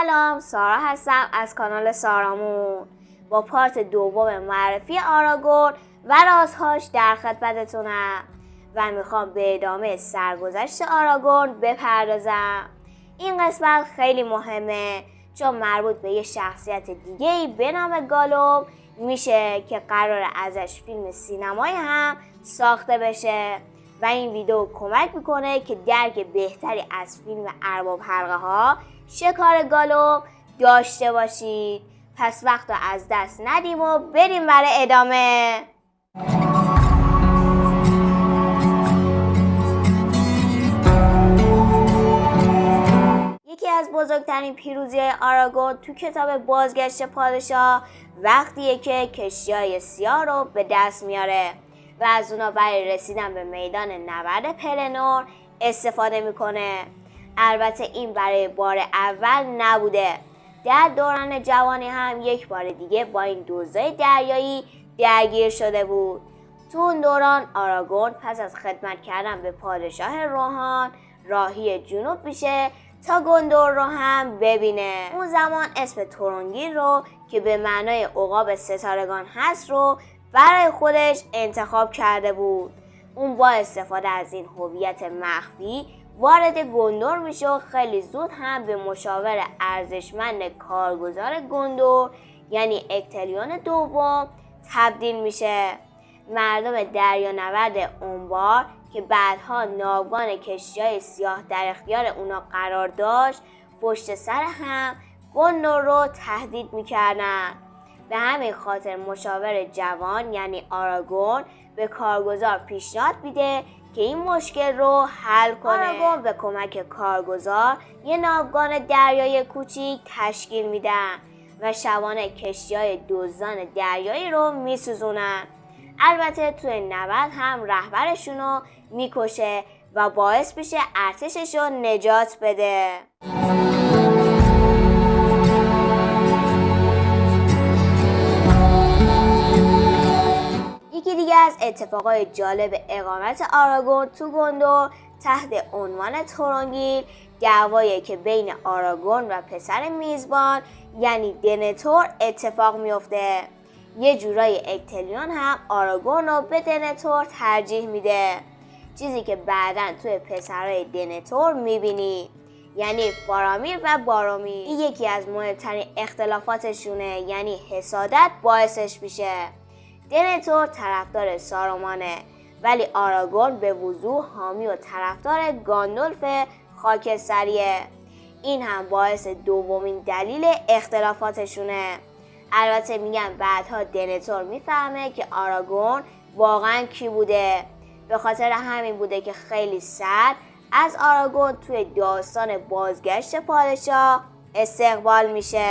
سلام، سارا هستم از کانال سارامون با پارت دوم معرفی آراگورن و رازهاش در خدمتتونم و میخوام به ادامه سرگذشت آراگورن بپردازم. این قسمت خیلی مهمه چون مربوط به یه شخصیت دیگه‌ای به نام گالوم میشه که قراره ازش فیلم سینمایی هم ساخته بشه و این ویدیو کمک میکنه که درک بهتری از فیلم ارباب حلقه ها شکار گالوم داشته باشید. پس وقت رو از دست ندیم و بریم برای ادامه. یکی از بزرگترین پیروزی آراگورن تو کتاب بازگشت پادشاه وقتیه که کشتی‌های سیاه رو به دست میاره و از اونا برای رسیدن به میدان نبرد پلنور استفاده میکنه. البته این برای بار اول نبوده، در دوران جوانی هم یک بار دیگه با این دزدای دریایی درگیر شده بود. تو اون دوران آراگورن پس از خدمت کردن به پادشاه روحان راهی جنوب میشه تا گندور رو هم ببینه. اون زمان اسم تورونگیر رو که به معنای عقاب ستارگان هست رو برای خودش انتخاب کرده بود. اون با استفاده از این هویت مخفی وارد گندور میشه و خیلی زود هم به مشاور ارزشمند کارگزار گندور یعنی اکتلیون دوم تبدیل میشه. مردم دریانورد اونبار که بعدها ناوگان کشتی‌های سیاه در اختیار اونا قرار داشت پشت سر هم گندور رو تهدید میکردن. به همین خاطر مشاور جوان یعنی آراگورن به کارگزار پیشنهاد میده که این مشکل رو حل کنه. آراگورن به کمک کارگزار یه ناوگان دریایی کوچیک تشکیل میدن و شبانه کشتی‌های دزدان دریایی رو میسوزونن. البته توی نبرد هم رهبرشون رو میکشه و باعث میشه ارتشش رو نجات بده. یکی دیگه از اتفاقای جالب اقامت آراگورن تو گندور تحت عنوان تورونگیر دعوایی که بین آراگورن و پسر میزبان یعنی دنتور اتفاق میفته. یه جورای اکتلیون هم آراگورن رو به دنتور ترجیح میده، چیزی که بعداً توی پسرای دنتور میبینی یعنی فارامیر و بارومیر. این یکی از مهمترین اختلافاتشونه یعنی حسادت باعثش میشه. دنتور طرفدار سارومانه ولی آراگورن به وضوح حامی و طرفدار گاندولف خاکستریه. این هم باعث دومین دلیل اختلافاتشونه. البته میگن بعدها دنتور میفهمه که آراگورن واقعا کی بوده، به خاطر همین بوده که خیلی سرد از آراگورن توی داستان بازگشت پادشاه استقبال میشه.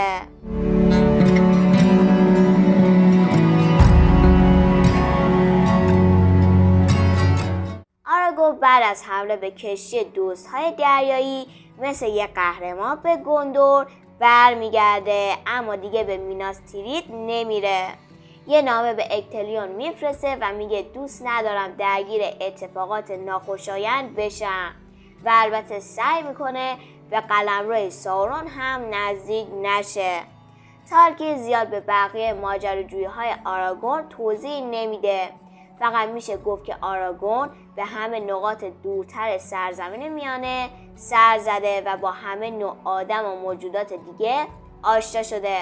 آراگورن بعد از حمله به کشتی دزدهای دریایی مثل یک قهرمان به گندور برمیگرده، اما دیگه به میناس تیرید نمیره. یه نامه به اکتلیون میفرسته و میگه دوست ندارم درگیر اتفاقات ناخوشایند بشم و البته سعی میکنه به قلمرو ساورون هم نزدیک نشه. تالکین زیاد به بقیه ماجراجویی‌های آراگورن توضیح نمیده، فقط میشه گفت که آراگورن به همه نقاط دورتر سرزمین میانه سر زده و با همه نوع آدم و موجودات دیگه آشنا شده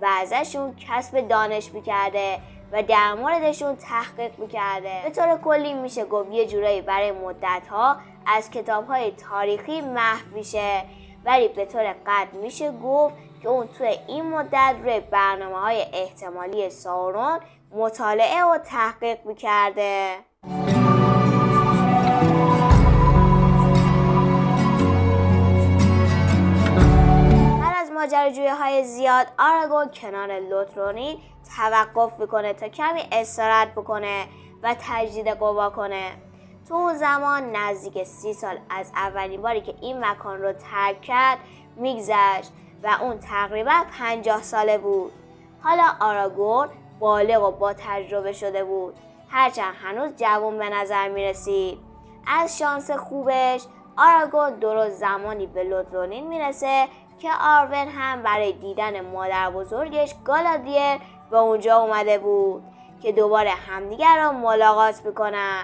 و ازشون کسب دانش میکرده و در موردشون تحقیق میکرده. به طور کلی میشه گفت یه جورایی برای مدتها از کتابهای تاریخی محو میشه، ولی به طور قطع میشه گفت که اون توی این مدت روی برنامه‌های احتمالی ساورون مطالعه و تحقیق میکرده. ماجراجویی‌های زیاد آراگورن کنار لوترونین توقف میکنه تا کمی استراحت بکنه و تجدید قوا کنه. تو اون زمان نزدیک 30 سال از اولین باری که این مکان رو ترک کرد میگذشت و اون تقریبا 50 ساله بود. حالا آراگورن بالغ و با تجربه شده بود، هرچند هنوز جوان به نظر میرسید. از شانس خوبش آراگورن درست زمانی به لوترونین میرسه که آرون هم برای دیدن مادر بزرگش گالادریل به اونجا اومده بود که دوباره همدیگر را ملاقات میکنن.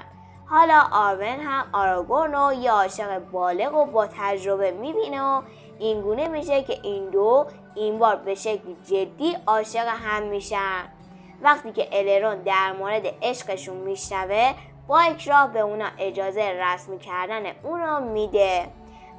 حالا آرون هم آراگورن رو یه عاشق بالغ و با تجربه میبینه و اینگونه میشه که این دو این بار به شکلی جدی عاشق هم میشن. وقتی که الرون در مورد عشقشون میشنوه با اکراه به اونا اجازه رسمی کردن اون رو میده،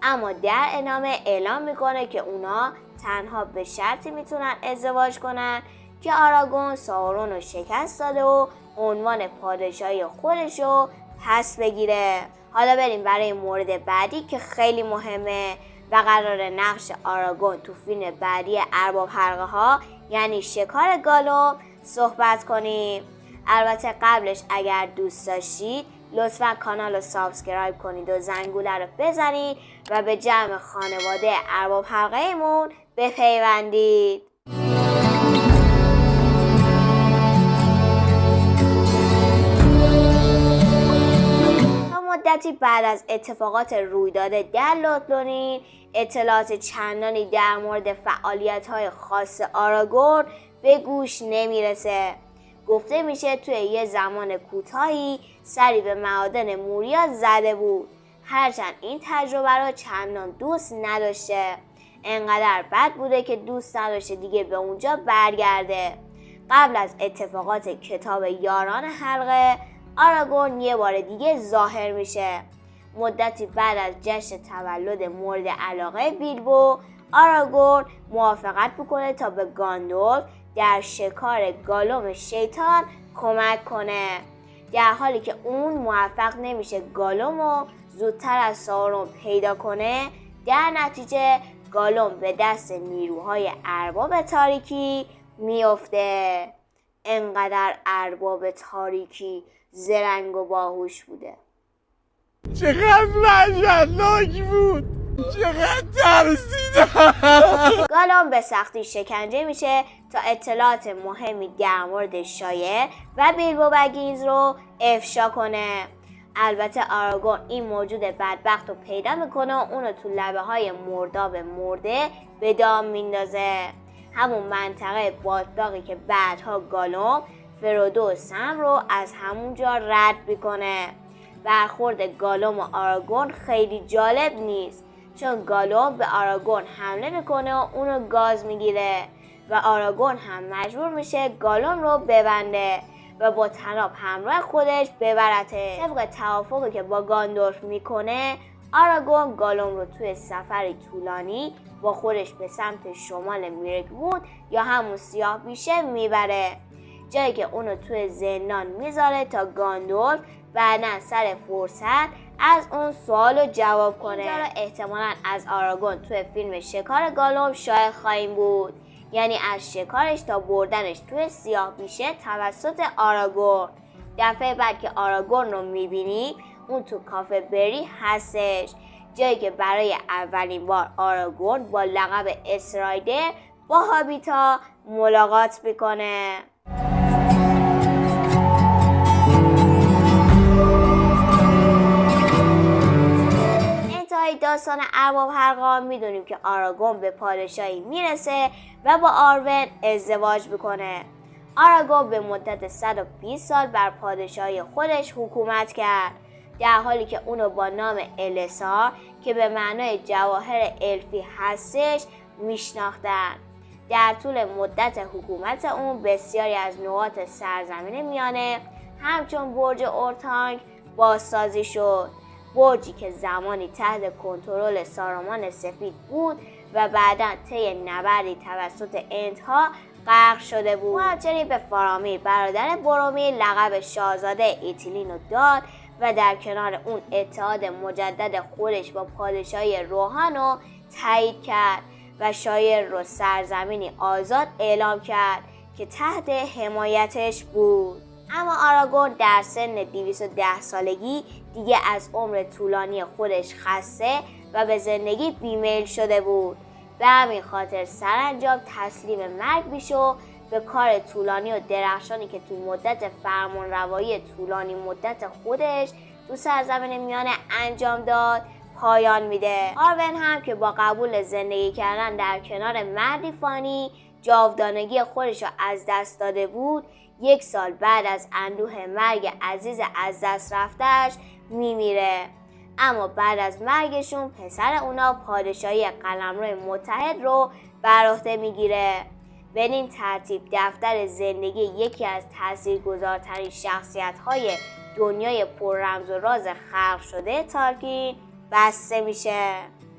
اما در ادامه اعلام میکنه که اونا تنها به شرطی میتونن ازدواج کنن که آراگون ساورون رو شکست داده و عنوان پادشاهی خودش رو پس بگیره. حالا بریم برای مورد بعدی که خیلی مهمه و قرار نقش آراگون تو فیلم بعدی ارباب حلقه ها یعنی شکار گالوم صحبت کنیم. البته قبلش اگر دوست داشتید لطفا کانال رو سابسکرایب کنید و زنگوله رو بزنید و به جمع خانواده ارباب حلقه ایمون بپیوندید. مدتی بعد از اتفاقات روی داده در لوتلورین اطلاعات چندانی در مورد فعالیت‌های خاص آراگورن به گوش نمیرسه. گفته میشه توی یه زمان کوتاهی سری به معادن موریا زده بود، هرچند این تجربه رو چندان دوست نداشته. انقدر بد بوده که دوست نداشته دیگه به اونجا برگرده. قبل از اتفاقات کتاب یاران حلقه آراگورن یه بار دیگه ظاهر میشه. مدتی بعد از جشن تولد مورد علاقه بیلبو آراگورن موافقت میکنه تا به گاندالف در شکار گالوم شیطان کمک کنه، در حالی که اون موفق نمیشه گالوم رو زودتر از ساورون پیدا کنه. در نتیجه گالوم به دست نیروهای ارباب تاریکی میفته. انقدر ارباب تاریکی زرنگ و باهوش بوده. چقدر وحشتناک بود، چقدر ترسیدم. گالوم به سختی شکنجه میشه تا اطلاعات مهمی در مورد شایر و بیلبو بگینز رو افشا کنه. البته آراگورن این موجود بدبخت رو پیدا میکنه و اونو تو لبه های مرداب مرده به دام میندازه، همون منطقه باتلاقی که بعدها گالوم فرودو و سم رو از همونجا رد میکنه. برخورد گالوم و آراگورن خیلی جالب نیست، چون گالوم به آراگورن حمله میکنه و اونو گاز میگیره و آراگورن هم مجبور میشه گالوم رو ببنده و با طناب همراه خودش ببرته. طبق توافقی که با گاندالف میکنه آراگورن گالوم رو توی سفری طولانی با خودش به سمت شمال میرگوود یا همون سیاه بیشه میبره، جایی که اونو توی زندان میذاره تا گاندالف بعدن سر فرصت از اون سوالو جواب کنه. اینجا رو احتمالاً از آراگورن توی فیلم شکار گالوم شاهد خواهیم بود، یعنی از شکارش تا بردنش توی سیاه بیشه توسط آراگورن. دفعه بعد که آراگورن رو میبینیم اون تو کافه بری هستش، جایی که برای اولین بار آراگورن با لقب استرایدر با هابیتا ملاقات میکنه. داستان ارباب حلقه میدونیم که آراگورن به پادشاهی میرسه و با آرون ازدواج میکنه. آراگورن به مدت 120 سال بر پادشاهی خودش حکومت کرد، در حالی که اونو با نام السار که به معنای جواهر الفی هستش میشناختن. در طول مدت حکومت اون بسیاری از نقاط سرزمین میانه همچون برج اورتانگ بازسازی شد، برجی که زمانی تحت کنترل سارومان سفید بود و بعداً طی نبردی توسط انتها غرق شده بود. و همچنین به فارامیر برادر برومیر لقب شاهزاده ایتیلین رو داد و در کنار اون اتحاد مجدد خودش با پادشاهی روحان رو تایید کرد و شایر رو سرزمینی آزاد اعلام کرد که تحت حمایتش بود. اما آراگورن در سن 210 سالگی دیگه از عمر طولانی خودش خسته و به زندگی بیمیل شده بود. به همین خاطر سرانجام تسلیم مرگ میشه و به کار طولانی و درخشانی که تو مدت فرمانروایی طولانی مدت خودش تو سرزمین میانه انجام داد پایان میده. آرون هم که با قبول زندگی کردن در کنار مردی فانی جاودانگی خودش رو از دست داده بود، 1 سال بعد از اندوه مرگ عزیز از دست رفتهش میمیره. اما بعد از مرگشون پسر اونا پادشاهی قلمرو متحد رو بر عهده میگیره. بدین ترتیب دفتر زندگی یکی از تاثیرگذارترین شخصیت‌های دنیای پر رمز و راز خلق شده تالکین بسته میشه.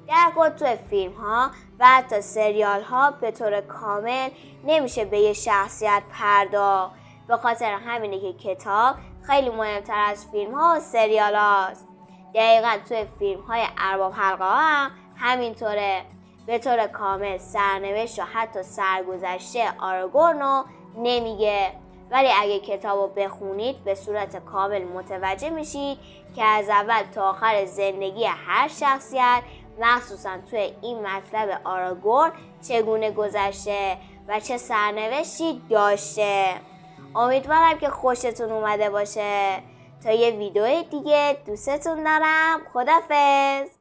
در کل تو فیلم ها و حتی سریال ها به طور کامل نمیشه به یه شخصیت پرداخت. به خاطر همینه که کتاب خیلی مهمتر از فیلم ها و سریال هاست. دقیقا توی فیلم های ارباب حلقه ها هم همینطوره. به طور کامل سرنوشت و حتی سرگذشته آراگورن رو نمیگه، ولی اگه کتاب رو بخونید به صورت کامل متوجه میشید که از اول تا آخر زندگی هر شخصیت، مخصوصا توی این مطلب آراگورن، چگونه گذشته و چه سرنوشتی داشته. امیدوارم که خوشتون اومده باشه. تا یه ویدیو دیگه دوستتون دارم. خدافظ.